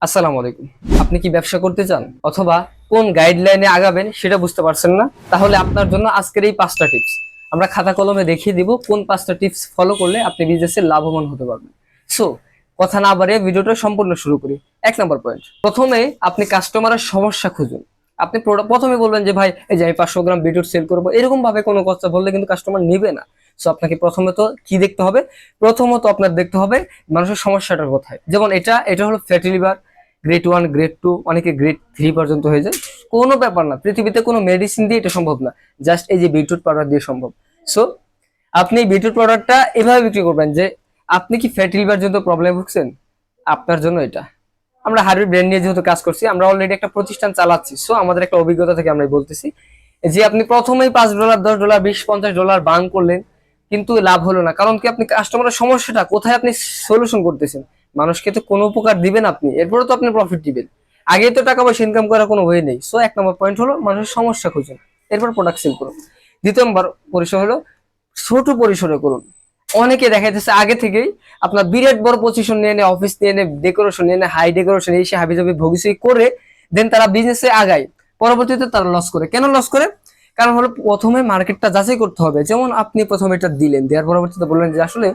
আসসালামু আলাইকুম। আপনি কি ব্যবসা করতে চান অথবা কোন গাইডলাইনে আগাবেন সেটা বুঝতে পারছেন না? তাহলে আপনার জন্য আজকের এই 5টা টিপস আমরা খাতা কলমে দেখিয়ে দিব কোন 5টা টিপস ফলো করলে আপনি বিজনেসে লাভবান হতে পারবেন। সো কথা না বাড়িয়ে ভিডিওটা সম্পূর্ণ শুরু করি। 1 নম্বর পয়েন্ট, প্রথমে আপনি কাস্টমারের সমস্যা খুঁজুন। আপনি প্রথমে বলবেন যে ভাই এই যে আমি 500 গ্রাম বিটরুট সেল করবো, এরকম ভাবে কোনো কথা বললে কিন্তু কাস্টমার নিবে না। সো আপনাকে প্রথমে তো কি দেখতে হবে? প্রথমত আপনার দেখতে হবে মানুষের সমস্যাটা কোথায়। যেমন এটা হলো ফ্যাটি লিভার, গ্রেড 1, গ্রেড 2, অনেকে গ্রেড 3 পর্যন্ত হয়ে যায়। কোনো ব্যাপার না, পৃথিবীতে কোনো মেডিসিন দিয়ে এটা সম্ভব না, জাস্ট এই যে বিটরুট পাউডার দিয়ে সম্ভব। সো আপনি বিটরুট পাউডারটা এভাবে বিক্রি করবেন যে আপনি কি ফ্যাটি লিভার জন্য প্রবলেম ভুগছেন, আপনার জন্য এটা। আমরা হার্বি ব্র্যান্ড নিয়ে যেহেতু কাজ করছি, আমরা অলরেডি একটা প্রতিষ্ঠান চালাচ্ছি, সো আমাদের একটা অভিজ্ঞতা থেকে আমরা বলতেছি যে আপনি প্রথমেই $5, $10, $20, $50 বার্ন করলেন, কিন্তু লাভ হলো না। কারণ কি? আপনি কাস্টমারের সমস্যাটা কোথায় আপনি সলিউশন করতেছেন। মানুষকে তো কোনো উপকার দিবেন আপনি, এরপরে তো আপনি প্রফিট দিবেন। আগে তো টাকা পয়সা ইনকাম করার কোনো ওয়ে নেই। সো 1 নম্বর পয়েন্ট হলো মানুষের সমস্যা খুঁজুন, এরপর প্রোডাক্ট সেল করুন। 2 নম্বর পরিসর হলো ছোট পরিসরে করুন। অনেকে দেখা যাচ্ছে আগে থেকেই আপনার বিরাট বড় পজিশন নিয়ে নেয়, অফিস নিয়ে নেয়, ডেকোরেশন নিয়ে নেয়, হাই ডেকোরেশন এসে হাবিজাবি ভবিষ্যৎ করে দেন তারা বিজনেসে আগায়, পরবর্তীতে তারা লস করে। কেন লস করে? কারণ হলো প্রথমে মার্কেটটা যাচাই করতে হবে। যেমন আপনি প্রথমে এটা দিলেন, দেওয়ার পরবর্তীতে বললেন যে আসলে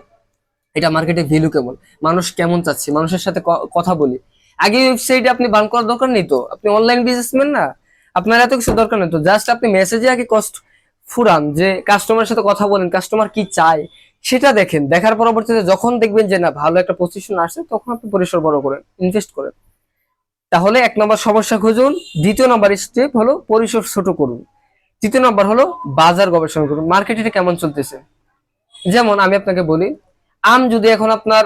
এটা মার্কেটে ভ্যালু কেমন, মানুষ কেমন চাচ্ছে, মানুষের সাথে কথা বলি। আগে ওয়েবসাইটে আপনি বার্ন করার দরকার নেই তো, আপনি অনলাইন বিজনেসম্যান না, আপনার এত কিছু দরকার নেই তো। জাস্ট আপনি মেসেজে আগে কষ্ট ফুরান, যে কাস্টমারের সাথে কথা বলেন, কাস্টমার কি চায় সেটা দেখেন। দেখার পরবর্তীতে যখন দেখবেন যে না ভালো একটা পজিশন আসছে, তখন আপনি পরিসর বড় করেন, ইনভেস্ট করেন। তাহলে 1 নম্বর সমস্যা খুঁজুন। 2য় নম্বর স্টেপ হলো পরিসর ছোট করুন। 3য় নম্বর হলো বাজার গবেষণা করুন, মার্কেটে এটা কেমন চলতেছে। যেমন আমি আপনাকে বলি, আম যদি এখন আপনার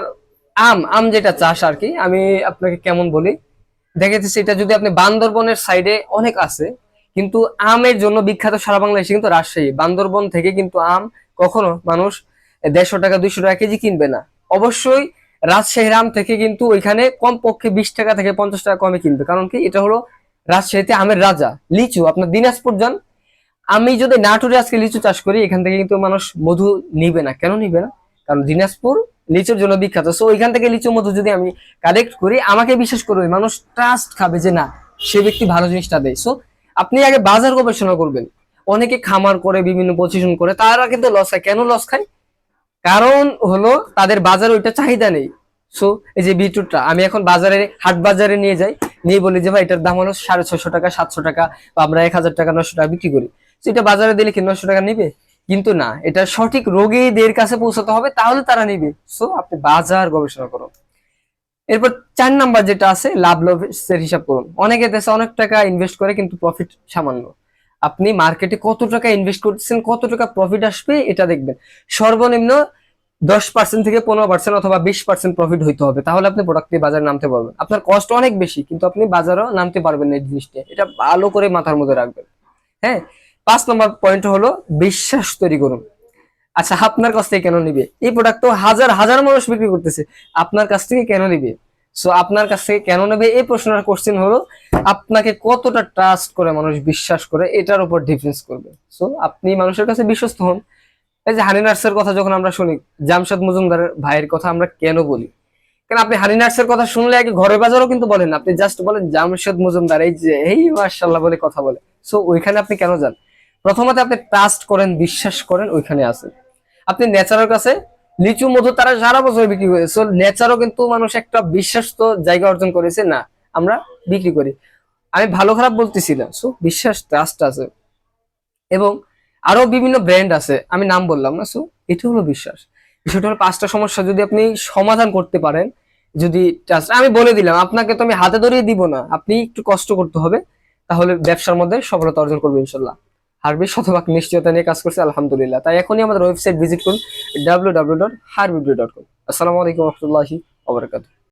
আম আম যেটা চাষ আর কি, আমি আপনাকে কেমন বলি, দেখা যাচ্ছে এটা যদি আপনি বান্দরবনের সাইডে অনেক আছে, কিন্তু আমের জন্য বিখ্যাত সারা বাংলাদেশে কিন্তু রাজশাহী, বান্দরবন থেকে কিন্তু আম কখনো মানুষ 150 টাকা 200 টাকা কেজি কিনবে না। অবশ্যই রাজশাহীর আম থেকে কিন্তু ওইখানে কমপক্ষে 20 টাকা থেকে 50 টাকা কমে কিনবে। কারণ কি? এটা হলো রাজশাহীতে আমের রাজা। লিচু আপনার দিনাজপুর যান, আমি যদি নাটোরে আজকে লিচু চাষ করি, এখান থেকে কিন্তু মানুষ মধু নিবে না। কেন নিবে না? কারণ দিনাজপুর লিচুর জন্য বিখ্যাত। সো ওইখান থেকে লিচু মধু যদি আমি কালেক্ট করি, আমাকে বিশ্বাস করবে, মানুষ ট্রাস্ট খাবে যে না, সে ব্যক্তি ভালো জিনিসটা দেয়। সো আপনি আগে বাজার গবেষণা করবেন। অনেকে খামার করে, বিভিন্ন পজিশন করে, তারা কিন্তু লস খায়। কেন লস খায়? কারণ হলো তাদের বাজারে ওইটা চাহিদা নেই। সো এই যে বিটরুটটা আমি এখন বাজারে, হাট বাজারে নিয়ে যাই, নিয়ে বলি যে ভাই এটার দাম হলো 650 টাকা, 700 টাকা, বা আমরা 1000 টাকা, 900 টাকা বিক্রি করি। তো এটা বাজারে দিলে কি 900 টাকা নিবে? কিন্তু না, এটা সঠিক রোগীদের কাছে পৌঁছাতে হবে, তাহলে তারা নিবে। সো আপনি বাজার গবেষণা করুন। এরপর 4 নম্বর যেটা আছে, লাভ লসের হিসাব করুন। অনেকে দেশে অনেক টাকা ইনভেস্ট করে কিন্তু প্রফিট সামান্য। আপনি মার্কেটে কত টাকা ইনভেস্ট করতেছেন, কত টাকা প্রফিট আসবে এটা দেখবেন। সর্বনিম্ন 10% থেকে 15% অথবা 20% প্রফিট হইতে হবে, তাহলে আপনি প্রোডাক্ট দিয়ে বাজারে নামতে পারবেন। আপনার কষ্ট অনেক বেশি, কিন্তু আপনি বাজারেও নামতে পারবেন না এই জিনিসটা। এটা ভালো করে মাথার মধ্যে রাখবেন। হ্যাঁ। 5 নম্বর পয়েন্ট হলো বিশ্বাস তৈরি করুন। আচ্ছা, আপনার কাছ থেকে কেন নিবে? এই প্রোডাক্ট তো হাজার হাজার মানুষ বিক্রি করতেছে, আপনার কাছ থেকে কেন নিবে? সো আপনার কাছ থেকে কেন নেবে, এই প্রশ্নটা কোশ্চেন হলো আপনাকে কতটা ট্রাস্ট করে, মানুষ বিশ্বাস করে, এটার উপর ডিফেন্স করবে। সো আপনি মানুষের কাছে বিশ্বস্ত হন। এই যে হানি নাটসের কথা যখন আমরা শুনি, জামশেদ মজুমদারের ভাইয়ের কথা আমরা কেন বলি? কারণ আপনি হানি নাটসের কথা শুনলে আগে ঘরে বাজারও কিন্তু বলেন, আপনি জাস্ট বলেন জামশেদ মজুমদার, এই যে এই মাশাআল্লাহ বলে কথা বলে। সো ওইখানে আপনি কেন যান? প্রথমত আপনি ট্রাস্ট করেন, বিশ্বাস করেন, ওইখানে আছেন। আপনি নেচারের কাছে লিচু মধু তারা সারা বছর বিক্রি করে, সো নেচারও কিন্তু মানুষ একটা বিশ্বাস তো জায়গা অর্জন করেছে না, আমরা বিক্রি করি। আমি ভালো খারাপ বলতেছি না, সো বিশ্বাস ট্রাস্ট আছে। এবং আরো বিভিন্ন ব্র্যান্ড আছে, আমি নাম বললাম না। সো এটা হলো বিশ্বাস। বিষয়টা হলো 5টা সমস্যা যদি আপনি সমাধান করতে পারেন, যদি আমি বলে দিলাম আপনাকে, তো আমি হাতে ধরিয়ে দিব না, আপনি একটু কষ্ট করতে হবে, তাহলে ব্যবসার মধ্যে সফলতা অর্জন করবে ইনশাল্লাহ। হার্বি শতভাগ নিশ্চয়তা নিয়ে কাজ করছে আলহামদুলিল্লাহ। তাই এখনই আমাদের ওয়েবসাইট ভিজিট করুন, www.harbiv.com। আসসালামু আলাইকুম রহমতুল্লাহি ওয়া বারাকাতুহু।